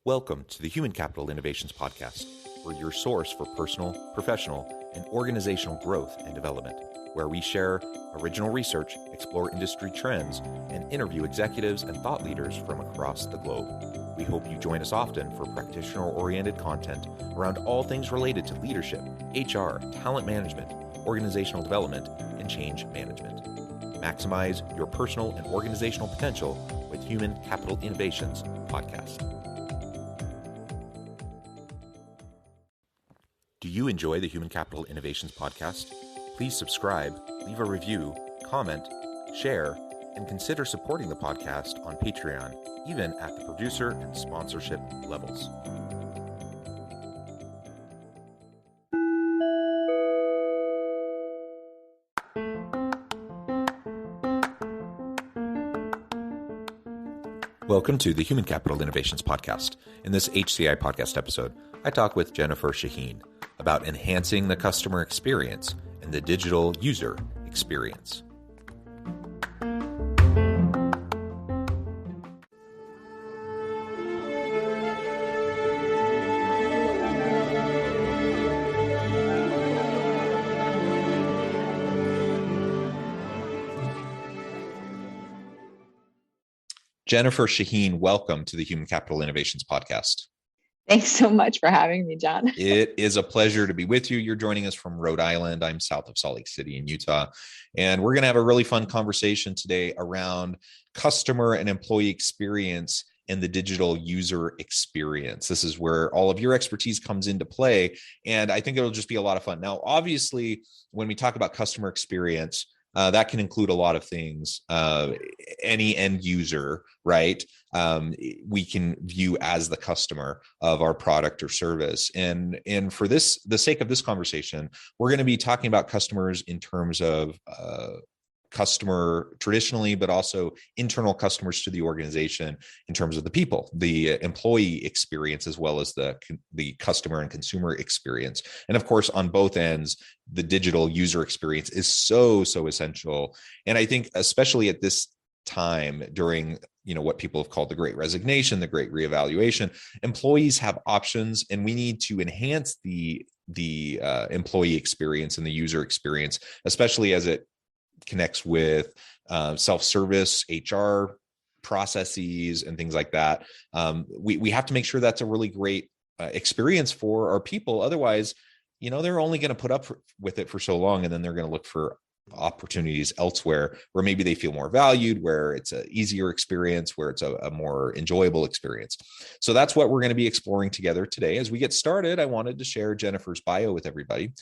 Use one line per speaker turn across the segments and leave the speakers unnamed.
Welcome to the Human Capital Innovations Podcast. We're your source for personal, professional, and organizational growth and development, where we share original research, explore industry trends, and interview executives and thought leaders from across the globe. We hope you join us often for practitioner-oriented content around all things related to leadership, HR, talent management, organizational development, and change management. Maximize your personal and organizational potential with Human Capital Innovations Podcast. Do you enjoy the Human Capital Innovations Podcast? Please subscribe, leave a review, comment, share, and consider supporting the podcast on Patreon, even at the producer and sponsorship levels. Welcome to the Human Capital Innovations Podcast. In this HCI Podcast episode, I talk with Jennifer Shaheen about enhancing the customer experience and the digital user experience. Jennifer Shaheen, welcome to the Human Capital Innovations Podcast.
Thanks so much for having me, John.
It is a pleasure to be with you. You're joining us from Rhode Island. I'm south of Salt Lake City in Utah. And we're going to have a really fun conversation today around customer and employee experience and the digital user experience. This is where all of your expertise comes into play. And I think it'll just be a lot of fun. Now, obviously, when we talk about customer experience, that can include a lot of things. Any end user, right? We can view as the customer of our product or service. And for the sake of this conversation, we're going to be talking about customers in terms of customer traditionally, but also internal customers to the organization in terms of the people, the employee experience, as well as the customer and consumer experience. And of course, on both ends, the digital user experience is so essential. And I think especially at this time during, what people have called the Great Resignation, the Great Reevaluation, employees have options, and we need to enhance the employee experience and the user experience, especially as it connects with self-service, HR processes, and things like that. We have to make sure that's a really great experience for our people. Otherwise, they're only going to put up with it for so long, and then they're going to look for opportunities elsewhere where maybe they feel more valued, where it's an easier experience, where it's a more enjoyable experience. So that's what we're going to be exploring together today. As we get started, I wanted to share Jennifer's bio with everybody.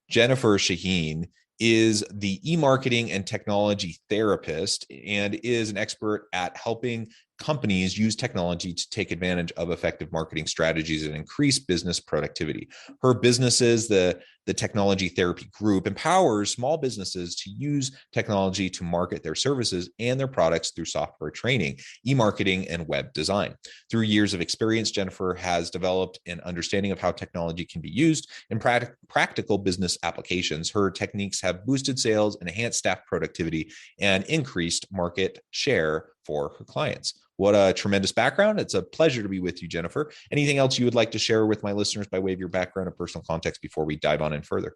Jennifer Shaheen is the e-marketing and technology therapist and is an expert at helping companies use technology to take advantage of effective marketing strategies and increase business productivity. Her businesses, the Technology Therapy Group, empowers small businesses to use technology to market their services and their products through software training, e-marketing, and web design. Through years of experience, Jennifer has developed an understanding of how technology can be used in practical business applications. Her techniques have boosted sales, enhanced staff productivity, and increased market share for her clients. What a tremendous background. It's a pleasure to be with you, Jennifer. Anything else you would like to share with my listeners by way of your background and personal context before we dive on in further?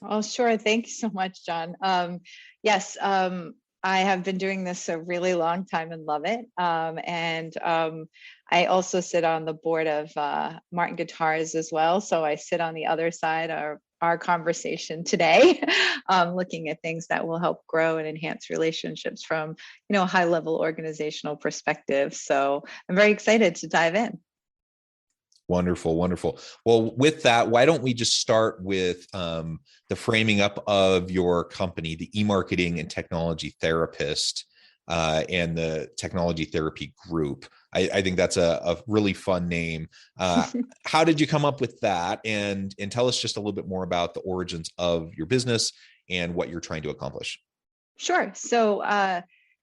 Oh, sure. Thank you so much, John. Yes, I have been doing this a really long time and love it. I also sit on the board of Martin Guitars as well. So I sit on the other side of our conversation today, looking at things that will help grow and enhance relationships from, a high level organizational perspective. So I'm very excited to dive in.
Wonderful. Well, with that, why don't we just start with the framing up of your company, the e-marketing and technology therapist, and the Technology Therapy Group. I think that's a really fun name. How did you come up with that? And tell us just a little bit more about the origins of your business and what you're trying to accomplish.
Sure. So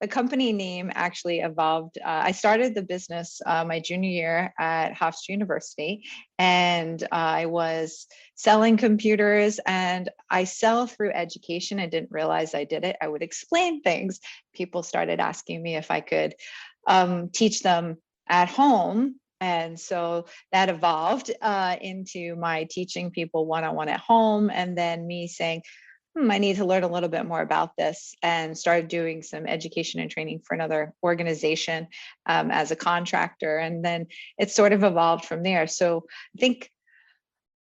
the company name actually evolved. I started the business my junior year at Hofstra University, and I was selling computers, and I sell through education. I didn't realize I did it. I would explain things. People started asking me if I could teach them at home And so that evolved into my teaching people one-on-one at home, and then me saying, I need to learn a little bit more about this, and started doing some education and training for another organization as a contractor. And then it sort of evolved from there. So I think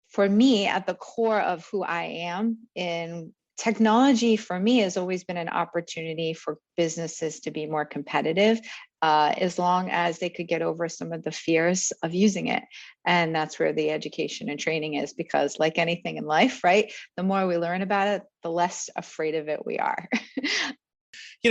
for me, at the core of who I am in technology, for me, has always been an opportunity for businesses to be more competitive, as long as they could get over some of the fears of using it. And that's where the education and training is, because like anything in life, right, the more we learn about it, the less afraid of it we are.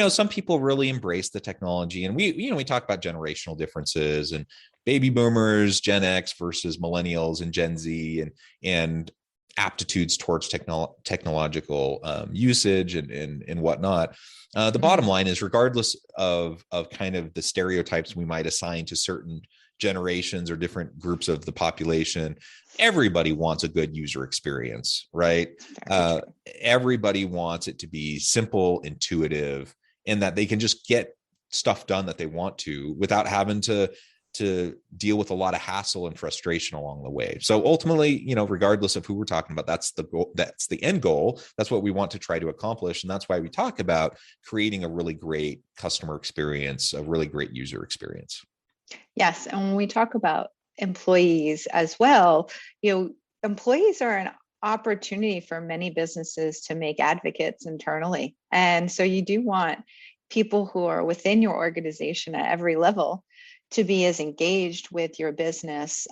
Some people really embrace the technology, and we talk about generational differences and baby boomers, Gen X versus millennials and Gen Z, and aptitudes towards technological usage and whatnot. The bottom line is, regardless of kind of the stereotypes we might assign to certain generations or different groups of the population, everybody wants a good user experience, right? Everybody wants it to be simple, intuitive, and that they can just get stuff done that they want to without having to deal with a lot of hassle and frustration along the way. So ultimately, regardless of who we're talking about, that's the goal, that's the end goal. That's what we want to try to accomplish. And that's why we talk about creating a really great customer experience, a really great user experience.
Yes. And when we talk about employees as well, employees are an opportunity for many businesses to make advocates internally. And so you do want people who are within your organization at every level to be as engaged with your business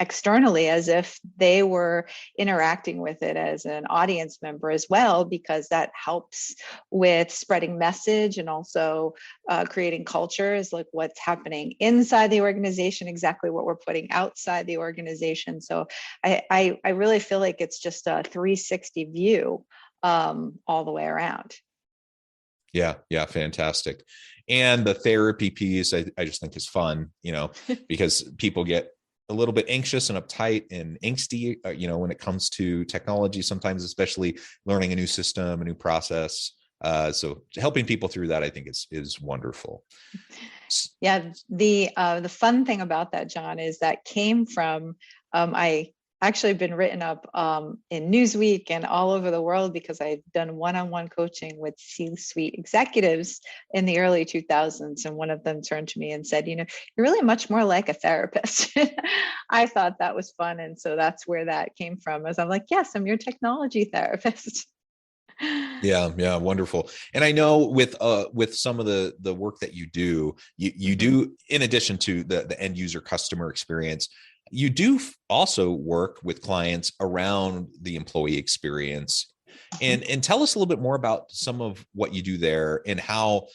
externally as if they were interacting with it as an audience member as well, because that helps with spreading message and also creating cultures, like what's happening inside the organization, exactly what we're putting outside the organization. So I really feel like it's just a 360 view all the way around.
Yeah, fantastic. And the therapy piece, I just think is fun, because people get a little bit anxious and uptight and angsty, when it comes to technology, sometimes, especially learning a new system, a new process. So helping people through that, I think is wonderful.
Yeah. The fun thing about that, John, is that came from, I actually been written up in Newsweek and all over the world, because I've done one-on-one coaching with C-suite executives in the early 2000s. And one of them turned to me and said, you're really much more like a therapist. I thought that was fun. And so that's where that came from, as I'm like, yes, I'm your technology therapist.
Yeah, wonderful. And I know with some of the work that you do, you do, in addition to the end user customer experience, you do also work with clients around the employee experience. And tell us a little bit more about some of what you do there and how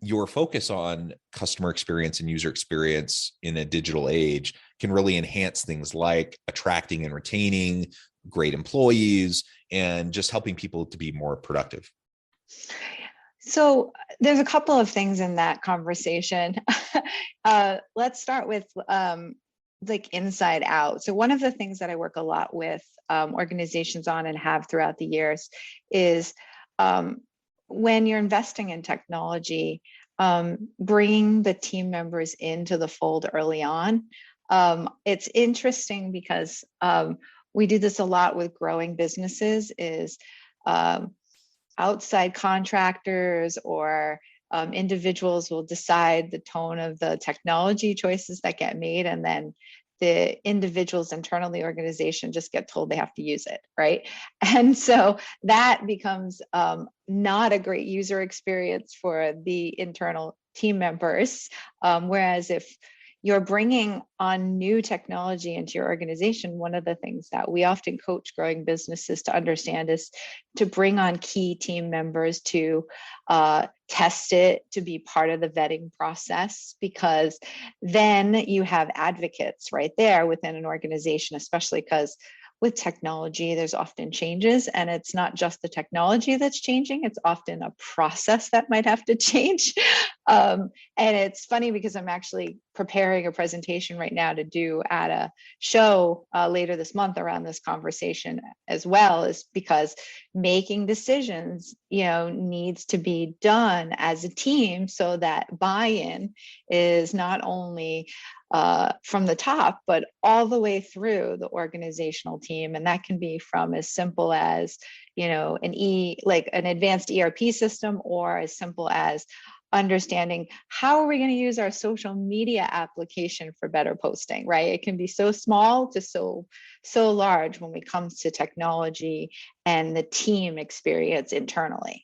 your focus on customer experience and user experience in a digital age can really enhance things like attracting and retaining great employees and just helping people to be more productive.
So there's a couple of things in that conversation. Let's start with like inside out. So one of the things that I work a lot with organizations on and have throughout the years is when you're investing in technology, bringing the team members into the fold early on. It's interesting because we do this a lot with growing businesses, is outside contractors or individuals will decide the tone of the technology choices that get made, and then the individuals internal the organization just get told they have to use it, right? And so that becomes not a great user experience for the internal team members. Whereas if you're bringing on new technology into your organization, one of the things that we often coach growing businesses to understand is to bring on key team members to test it, to be part of the vetting process, because then you have advocates right there within an organization, especially because with technology, there's often changes, and it's not just the technology that's changing, it's often a process that might have to change. And it's funny because I'm actually preparing a presentation right now to do at a show later this month around this conversation as well, is because making decisions, needs to be done as a team so that buy-in is not only from the top, but all the way through the organizational team. And that can be from as simple as, an advanced ERP system, or as simple as understanding how are we going to use our social media application for better posting, right? It can be so small to so large when it comes to technology and the team experience internally.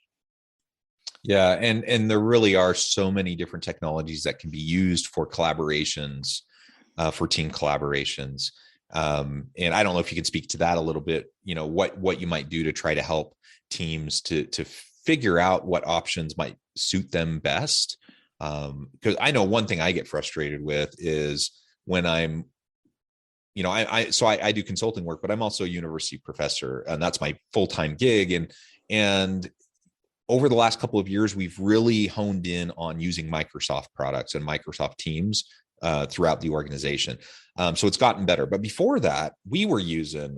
Yeah, and there really are so many different technologies that can be used for collaborations, for team collaborations. And I don't know if you can speak to that a little bit, what you might do to try to help teams to figure out what options might suit them best. Because I know one thing I get frustrated with is when I'm, I do consulting work, but I'm also a university professor, and that's my full-time gig. And over the last couple of years, we've really honed in on using Microsoft products and Microsoft Teams throughout the organization. So it's gotten better. But before that, we were using,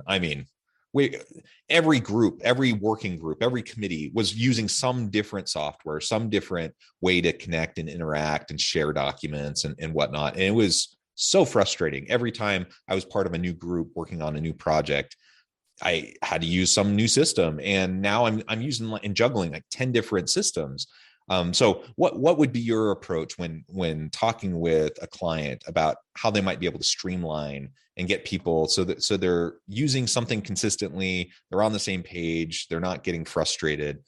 every group, every working group, every committee was using some different software, some different way to connect and interact and share documents and whatnot. And it was so frustrating. Every time I was part of a new group working on a new project, I had to use some new system. And now I'm using and juggling like 10 different systems. So what would be your approach when talking with a client about how they might be able to streamline and get people so they're using something consistently, they're on the same page, they're not getting frustrated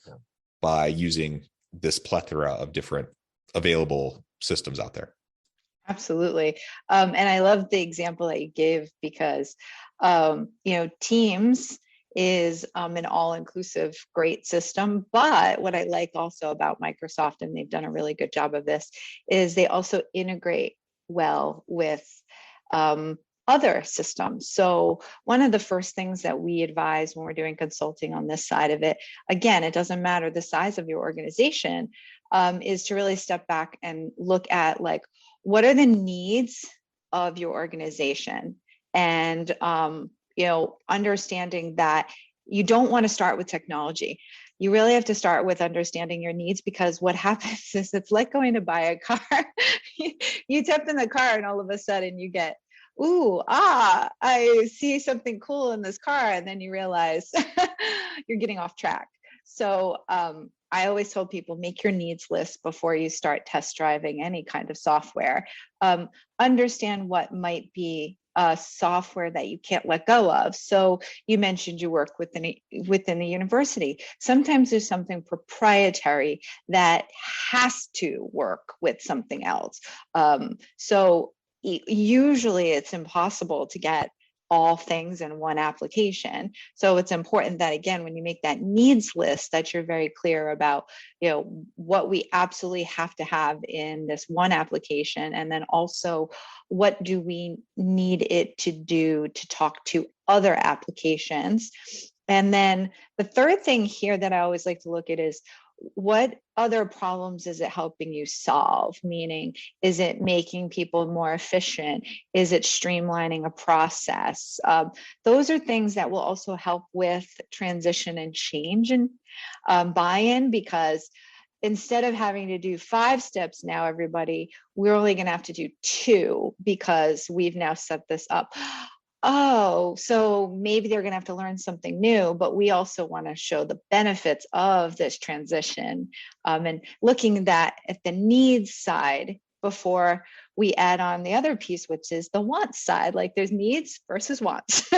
by using this plethora of different available systems out there?
Absolutely. And I love the example that you gave because, Teams is an all-inclusive great system. But what I like also about Microsoft, and they've done a really good job of this, is they also integrate well with other systems. So one of the first things that we advise when we're doing consulting on this side of it, again, it doesn't matter the size of your organization, is to really step back and look at what are the needs of your organization, and understanding that you don't want to start with technology. You really have to start with understanding your needs, because what happens is it's like going to buy a car. You step in the car and all of a sudden you get, I see something cool in this car. And then you realize you're getting off track. So I always tell people, make your needs list before you start test driving any kind of software. Understand what might be software that you can't let go of. So you mentioned you work within the university. Sometimes there's something proprietary that has to work with something else. So usually it's impossible to get all things in one application. So it's important that, again, when you make that needs list, that you're very clear about, what we absolutely have to have in this one application. And then also, what do we need it to do to talk to other applications? And then the third thing here that I always like to look at is, what other problems is it helping you solve? Meaning, is it making people more efficient? Is it streamlining a process? Those are things that will also help with transition and change and buy-in, because instead of having to do 5 steps now, everybody, we're only going to have to do 2 because we've now set this up. Oh, so maybe they're going to have to learn something new, but we also want to show the benefits of this transition, and looking at the needs side before we add on the other piece, which is the wants side. Like, there's needs versus wants.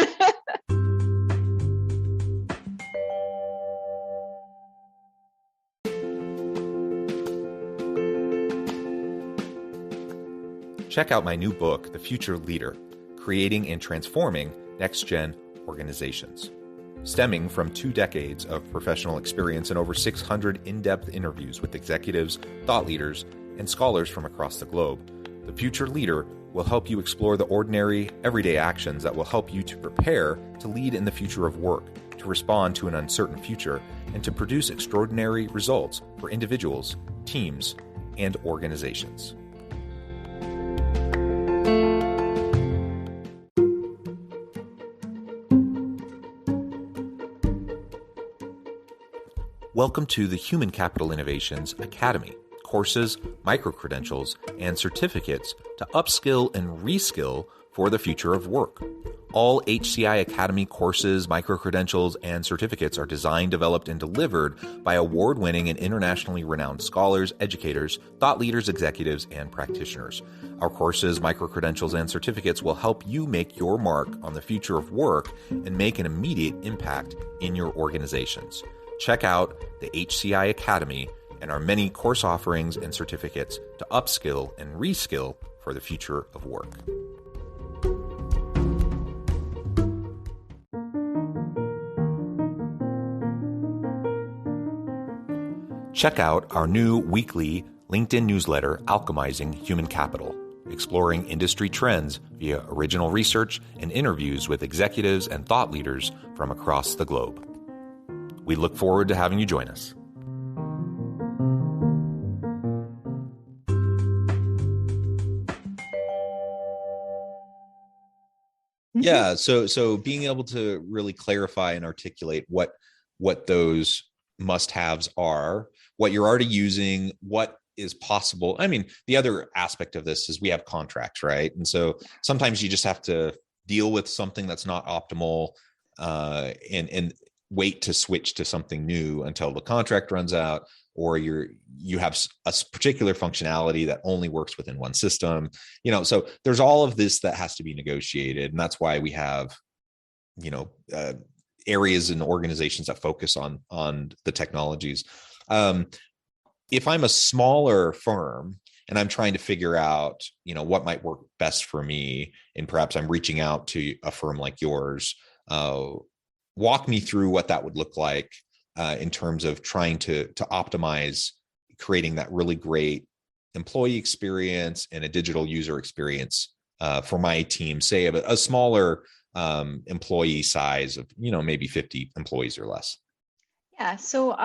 Check out my new book, The Future Leader: Creating and Transforming Next-Gen Organizations. Stemming from 2 decades of professional experience and over 600 in-depth interviews with executives, thought leaders, and scholars from across the globe, The Future Leader will help you explore the ordinary, everyday actions that will help you to prepare to lead in the future of work, to respond to an uncertain future, and to produce extraordinary results for individuals, teams, and organizations. Welcome to the Human Capital Innovations Academy. Courses, micro-credentials, and certificates to upskill and reskill for the future of work. All HCI Academy courses, micro-credentials, and certificates are designed, developed, and delivered by award-winning and internationally renowned scholars, educators, thought leaders, executives, and practitioners. Our courses, micro-credentials, and certificates will help you make your mark on the future of work and make an immediate impact in your organizations. Check out the HCI Academy and our many course offerings and certificates to upskill and reskill for the future of work. Check out our new weekly LinkedIn newsletter, Alchemizing Human Capital, exploring industry trends via original research and interviews with executives and thought leaders from across the globe. We look forward to having you join us. Yeah, so being able to really clarify and articulate what those must-haves are, what you're already using, what is possible. I mean, the other aspect of this is we have contracts, right? And so sometimes you just have to deal with something that's not optimal, and wait to switch to something new until the contract runs out, or you have a particular functionality that only works within one system. So there's all of this that has to be negotiated, and that's why we have areas and organizations that focus on the technologies. If I'm a smaller firm and I'm trying to figure out what might work best for me, and perhaps I'm reaching out to a firm like yours, walk me through what that would look like in terms of trying to optimize creating that really great employee experience and a digital user experience for my team, say a smaller employee size of maybe 50 employees or less.
Yeah. So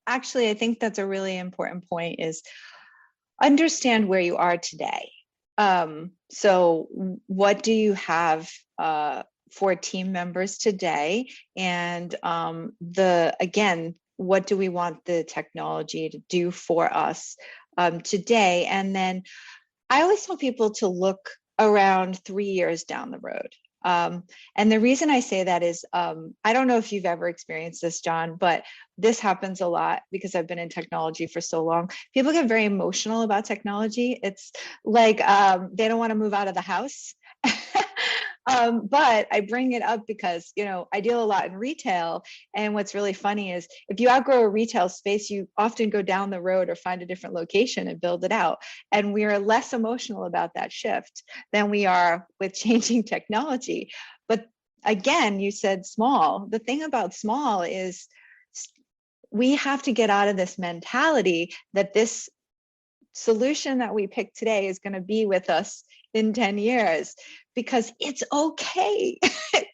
actually, I think that's a really important point, is understand where you are today. So what do you have for team members today? And what do we want the technology to do for us today? And then I always tell people to look around 3 years down the road. And the reason I say that is, I don't know if you've ever experienced this, John, but this happens a lot because I've been in technology for so long. People get very emotional about technology. It's like they don't want to move out of the house. But I bring it up because, I deal a lot in retail. And what's really funny is if you outgrow a retail space, you often go down the road or find a different location and build it out. And we are less emotional about that shift than we are with changing technology. But again, you said small. The thing about small is we have to get out of this mentality that this solution that we pick today is going to be with us in 10 years, because it's okay.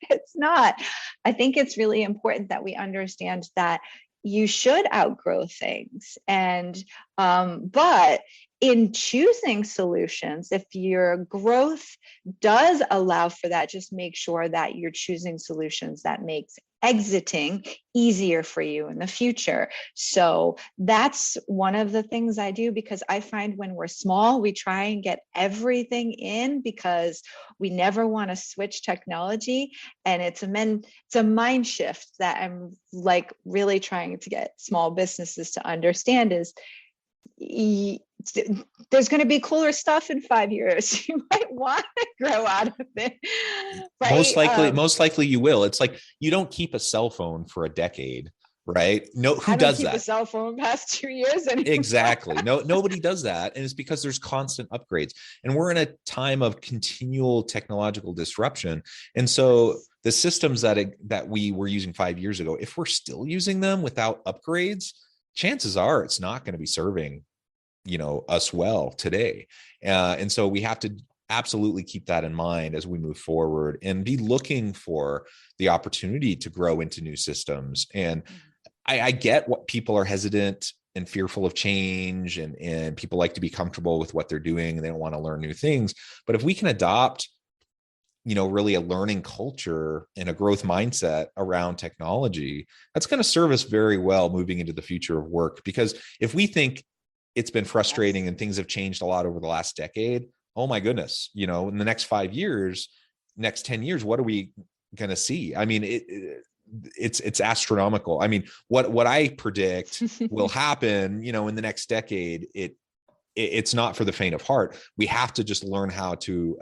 It's not. I think it's really important that we understand that you should outgrow things. And, but in choosing solutions, if your growth does allow for that, just make sure that you're choosing solutions that makes exiting easier for you in the future. So that's one of the things I do, because I find when we're small, we try and get everything in because we never want to switch technology. And it's a mind shift that I'm like really trying to get small businesses to understand is there's going to be cooler stuff in 5 years. You might want to grow out of it. Right?
Most likely you will. It's like you don't keep a cell phone for a decade, right? No, who does that? I don't keep a
cell phone past 2 years anymore.
Exactly. No, nobody does that. And it's because there's constant upgrades. And we're in a time of continual technological disruption. And so the systems that we were using 5 years ago, if we're still using them without upgrades, chances are it's not going to be serving us well today. And so we have to absolutely keep that in mind as we move forward and be looking for the opportunity to grow into new systems. And I get what people are hesitant and fearful of change, and people like to be comfortable with what they're doing and they don't want to learn new things. But if we can adopt, really a learning culture and a growth mindset around technology, that's going to serve us very well moving into the future of work. Because if we think it's been frustrating and things have changed a lot over the last decade, oh my goodness, in the next 5 years, next 10 years, what are we going to see? I mean, it's astronomical. I mean, what I predict will happen, in the next decade, it's not for the faint of heart. We have to just learn how to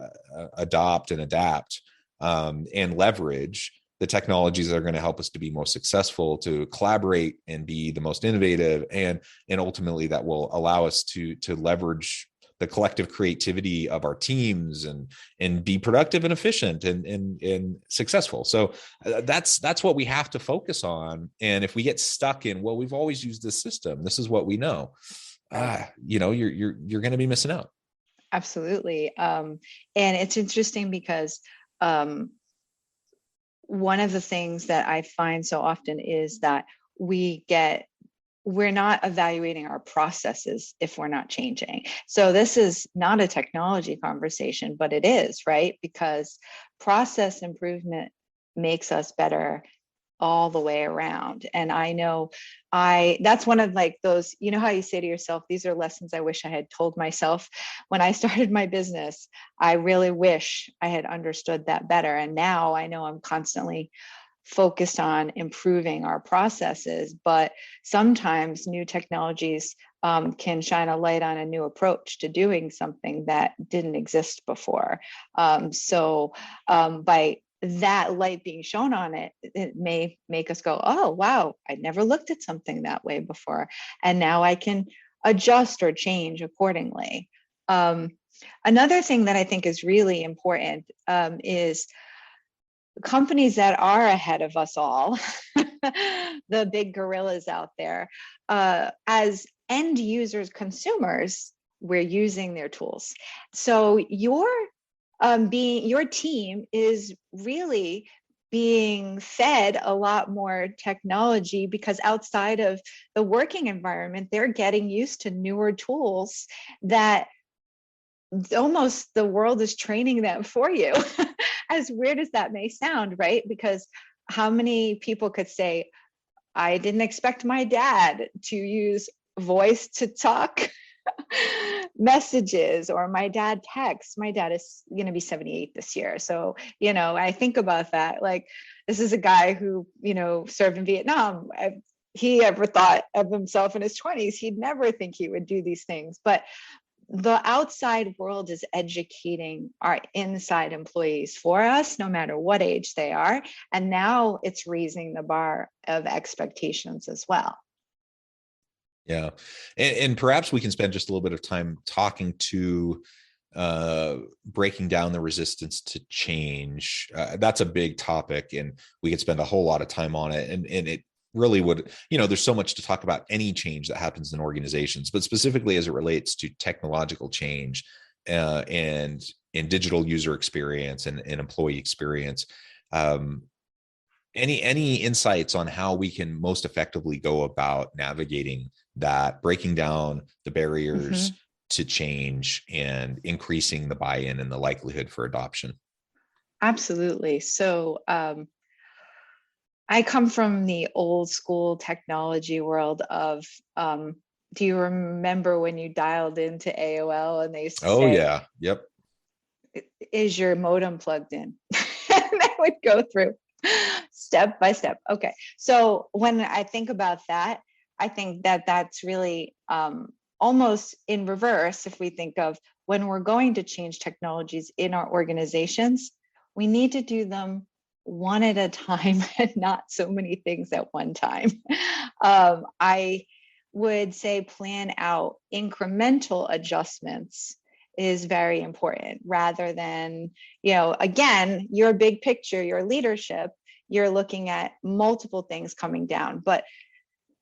adopt and adapt, and leverage the technologies that are going to help us to be most successful, to collaborate and be the most innovative, and ultimately that will allow us to leverage the collective creativity of our teams and be productive and efficient and successful. So that's what we have to focus on. And if we get stuck in, well, we've always used this system, this is what we know, you're going to be missing out.
Absolutely. And it's interesting because one of the things that I find so often is that we're not evaluating our processes if we're not changing. So this is not a technology conversation, but it is, right? Because process improvement makes us better all the way around. And I know that's one of like those, how you say to yourself, these are lessons I wish I had told myself when I started my business. I really wish I had understood that better. And now I know I'm constantly focused on improving our processes, but sometimes new technologies can shine a light on a new approach to doing something that didn't exist before. So by that light being shown on it, it may make us go, oh, wow, I never looked at something that way before. And now I can adjust or change accordingly. Another thing that I think is really important is companies that are ahead of us all, the big gorillas out there, as end users, consumers, we're using their tools. So your team is really being fed a lot more technology, because outside of the working environment, they're getting used to newer tools that almost the world is training them for you. As weird as that may sound, right? Because how many people could say, I didn't expect my dad to use voice to talk messages, or my dad texts. My dad is going to be 78 this year. So, I think about that. Like, this is a guy who, served in Vietnam. If he ever thought of himself in his 20s, he'd never think he would do these things. But the outside world is educating our inside employees for us, no matter what age they are. And now it's raising the bar of expectations as well.
Yeah. And perhaps we can spend just a little bit of time talking to breaking down the resistance to change. That's a big topic, and we could spend a whole lot of time on it. And it really would, there's so much to talk about any change that happens in organizations, but specifically as it relates to technological change and digital user experience and employee experience. Any insights on how we can most effectively go about navigating that, breaking down the barriers to change and increasing the buy-in and the likelihood for adoption?
Absolutely. So I come from the old school technology world of, do you remember when you dialed into AOL and they used to say,
yeah. Yep.
Is your modem plugged in? And I would go through step by step. Okay. So when I think about that, I think that that's really almost in reverse. If we think of when we're going to change technologies in our organizations, we need to do them one at a time and not so many things at one time. I would say plan out incremental adjustments is very important, rather than, again, your big picture, your leadership, you're looking at multiple things coming down. But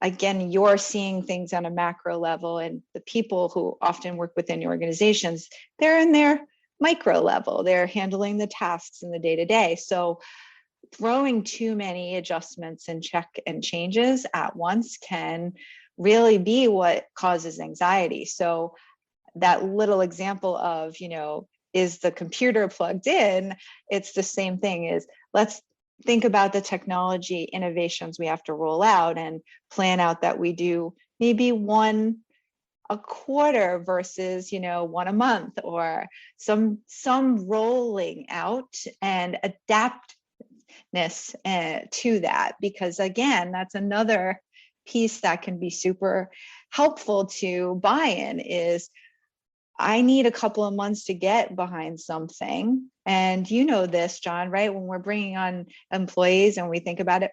again, you're seeing things on a macro level, and the people who often work within your organizations, they're in their micro level. They're handling the tasks in the day-to-day. So throwing too many adjustments and check and changes at once can really be what causes anxiety. So that little example of, is the computer plugged in? It's the same thing. Is let's think about the technology innovations we have to roll out and plan out that we do maybe one a quarter versus, one a month, or some rolling out and adaptness to that. Because again, that's another piece that can be super helpful to buy-in is I need a couple of months to get behind something. And you know this, John, right? When we're bringing on employees and we think about it,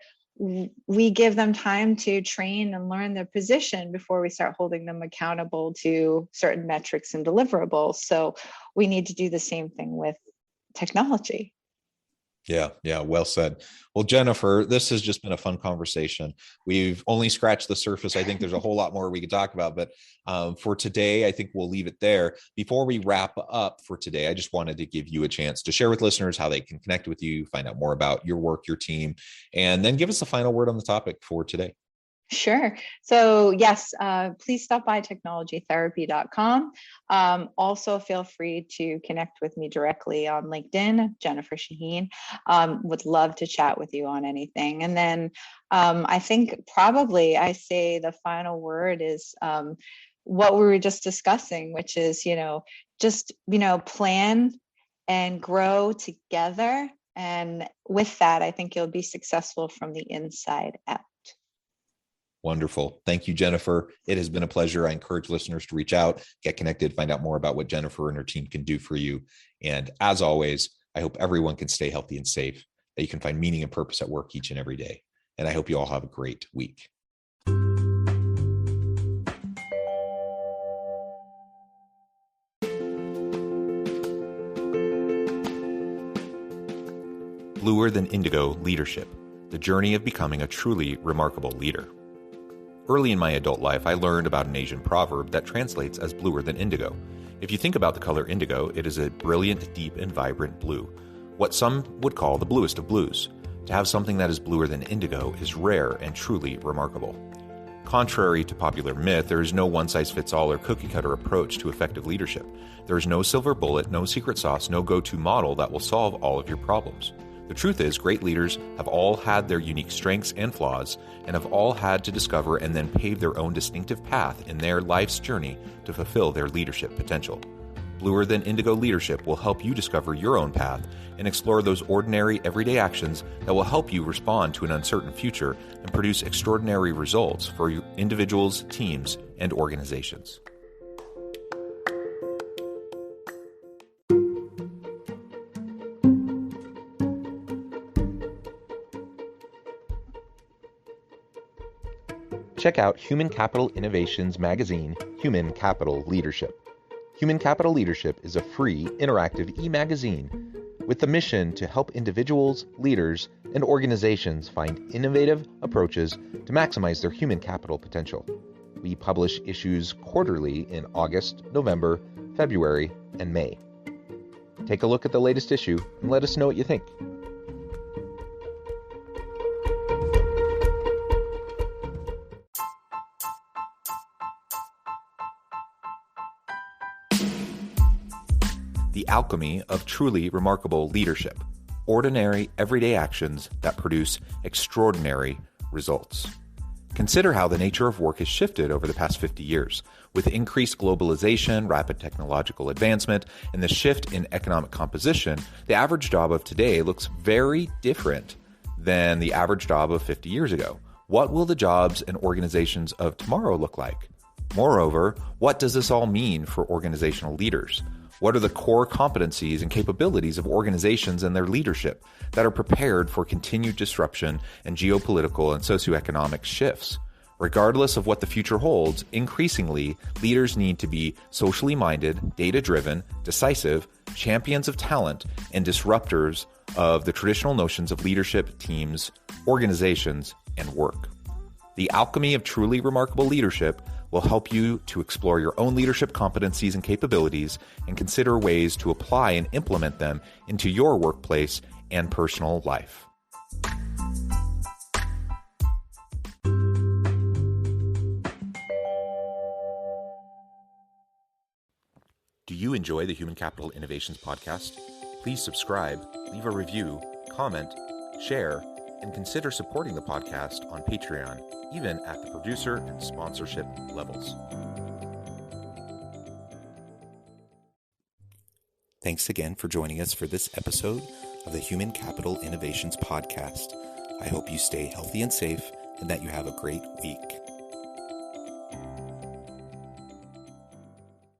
we give them time to train and learn their position before we start holding them accountable to certain metrics and deliverables. So we need to do the same thing with technology.
Yeah. Well said. Well, Jennifer, this has just been a fun conversation. We've only scratched the surface. I think there's a whole lot more we could talk about, but for today, I think we'll leave it there. Before we wrap up for today, I just wanted to give you a chance to share with listeners how they can connect with you, find out more about your work, your team, and then give us a final word on the topic for today.
Sure. So yes, please stop by technologytherapy.com. Also feel free to connect with me directly on LinkedIn, Jennifer Shaheen. Would love to chat with you on anything. And then I think probably I say the final word is what we were just discussing, which is, plan and grow together. And with that, I think you'll be successful from the inside out.
Wonderful. Thank you, Jennifer. It has been a pleasure. I encourage listeners to reach out, get connected, find out more about what Jennifer and her team can do for you. And as always, I hope everyone can stay healthy and safe, that you can find meaning and purpose at work each and every day. And I hope you all have a great week. Bluer Than Indigo Leadership, the journey of becoming a truly remarkable leader. Early in my adult life, I learned about an Asian proverb that translates as bluer than indigo. If you think about the color indigo, it is a brilliant, deep, and vibrant blue, what some would call the bluest of blues. To have something that is bluer than indigo is rare and truly remarkable. Contrary to popular myth, there is no one-size-fits-all or cookie-cutter approach to effective leadership. There is no silver bullet, no secret sauce, no go-to model that will solve all of your problems. The truth is, great leaders have all had their unique strengths and flaws, and have all had to discover and then pave their own distinctive path in their life's journey to fulfill their leadership potential. Bluer Than Indigo Leadership will help you discover your own path and explore those ordinary, everyday actions that will help you respond to an uncertain future and produce extraordinary results for your individuals, teams, and organizations. Check out Human Capital Innovations magazine, Human Capital Leadership. Human Capital Leadership is a free, interactive e-magazine with the mission to help individuals, leaders, and organizations find innovative approaches to maximize their human capital potential. We publish issues quarterly in August, November, February, and May. Take a look at the latest issue and let us know what you think. The Alchemy of Truly Remarkable Leadership. Ordinary, everyday actions that produce extraordinary results. Consider how the nature of work has shifted over the past 50 years. With increased globalization, rapid technological advancement, and the shift in economic composition, the average job of today looks very different than the average job of 50 years ago. What will the jobs and organizations of tomorrow look like? Moreover, what does this all mean for organizational leaders? What are the core competencies and capabilities of organizations and their leadership that are prepared for continued disruption and geopolitical and socioeconomic shifts? Regardless of what the future holds, increasingly, leaders need to be socially minded, data-driven, decisive, champions of talent, and disruptors of the traditional notions of leadership, teams, organizations, and work. The Alchemy of Truly Remarkable Leadership will help you to explore your own leadership competencies and capabilities and consider ways to apply and implement them into your workplace and personal life. you enjoy the Human Capital Innovations podcast? Please subscribe, leave a review, comment, share, and consider supporting the podcast on Patreon, even at the producer and sponsorship levels. Thanks again for joining us for this episode of the Human Capital Innovations podcast. I hope you stay healthy and safe and that you have a great week.